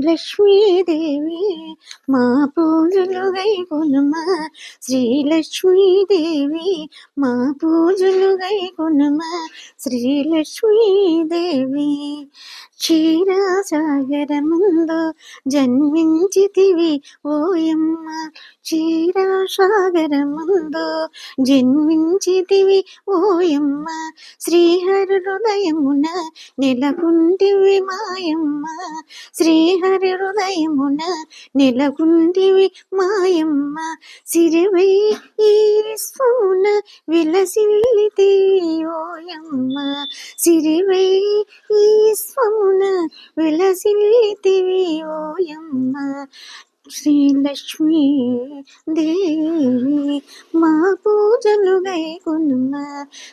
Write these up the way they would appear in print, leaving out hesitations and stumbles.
శ్రీలక్ష్మీదేవి మా పూజలు గైకొనుమా, శ్రీలక్ష్మీదేవి మా పూజలు గైకొనుమా, శ్రీలక్ష్మీదేవి. క్షీరసాగరముందు జన్మించితివి ఓయమ్మ, క్షీరసాగరముందు జన్మించితివి ఓయమ్మ, శ్రీహరి హృదయమున నెలకొంటివి మాయమ్మ, శ్రీహరి హృదయమున నెలకొంటివి మాయమ్మ, సిరివై ఈ విశ్వమున విలసిల్లితి ఓయమ్మ, సిరివై ఈ విశ్వమున విలసిల్లితివి ఓయమ్మ, శ్రీలక్ష్మీ దేవి మా పూజలు గైకొనుమా,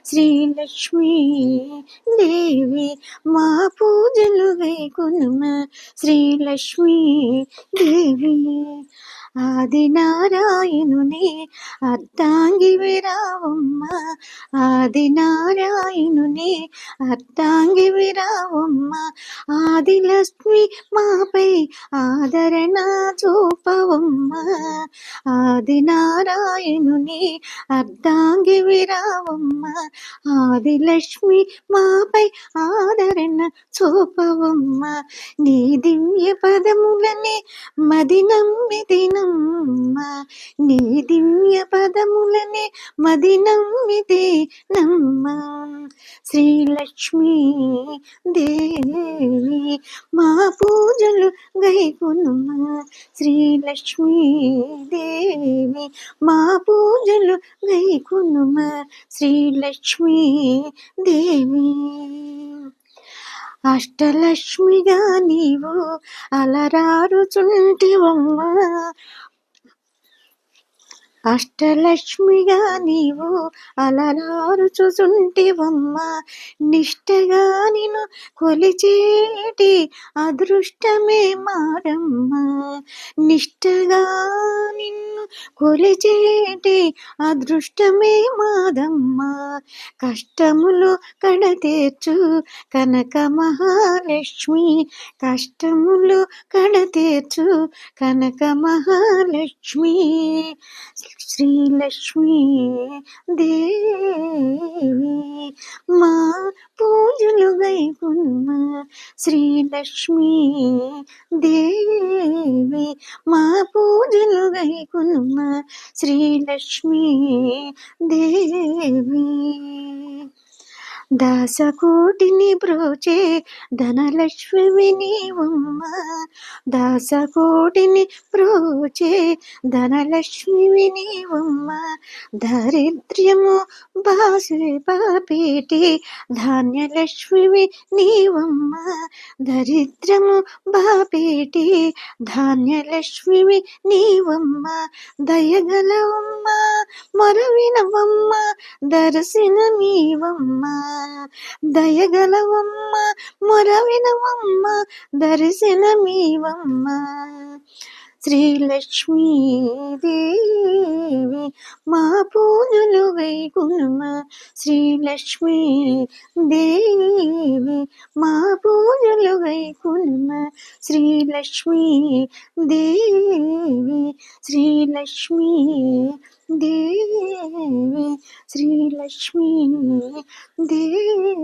శ్రీలక్ష్మీ దేవి మా పూజలు గైకొనుమా, శ్రీలక్ష్మీ దేవి. ఆది నారాయణుని అర్ధాంగి విరావమ్మ, ఆది నారాయణుని అర్ధాంగి విరావమ్మ, ఆదిలక్ష్మి మాపై ఆదరణ చూపవమ్మ, ఆది నారాయణుని అర్ధాంగి విరావమ్మ, ఆదిలక్ష్మి మాపై ఆదరణ చూపవమ్మ, నీ దివ్య పదములనే మది నమ్మితినమ్మ, నీ దివ్య పదములనే మది నమ్మితినమ్మ, శ్రీలక్ష్మీ దేవి మా పూజలు గైకొనుమా, శ్రీలక్ష్మీ దేవి మా పూజలు గైకొనుమా, శ్రీలక్ష్మీ దేవి. అష్టలక్ష్మిగా నీవు అలరారుచుంటివమ్మ, అష్టలక్ష్మిగా నీవు అలరారుచుచుంటివమ్మ, నిష్టగా నిన్ను కొలిచేటి అదృష్టమే మారమ్మ, నిష్టగా నిన్ను కొలిచేటి అదృష్టమే మాదమ్మ, కష్టములు కడతీర్చు కనక మహాలక్ష్మి, కష్టములు కడతీర్చు కనక మహాలక్ష్మి, శ్రీలక్ష్మీ దేవి మా పూజలు గైకొనుమా, శ్రీలక్ష్మీ దేవి మా పూజలు గైకొనుమా, శ్రీలక్ష్మీ దేవి. దాసకోటిని బ్రోచే ధనలక్ష్మి నీవమ్మ, దాసకోటిని బ్రోచే ధనలక్ష్మి నీవమ్మ, దారిద్ర్యము బాపేటి ధాన్యలక్ష్మి నీవమ్మ, దరిద్రము బాపేటి ధాన్యలక్ష్మి నీవమ్మ, దయగలవమ్మ మొరవినవమ్మ దర్శనమీవమ్మ, దయగలవమ్మ మొరవినవమ్మ దర్శనమీవమ్మ, శ్రీలక్ష్మీ దేవి మా పూజలు గైకొనుమా, శ్రీలక్ష్మీ దేవి మా పూజలు గైకొనుమా, శ్రీలక్ష్మీ దేవి, శ్రీలక్ష్మీ దేవి, శ్రీలక్ష్మీ దేవి.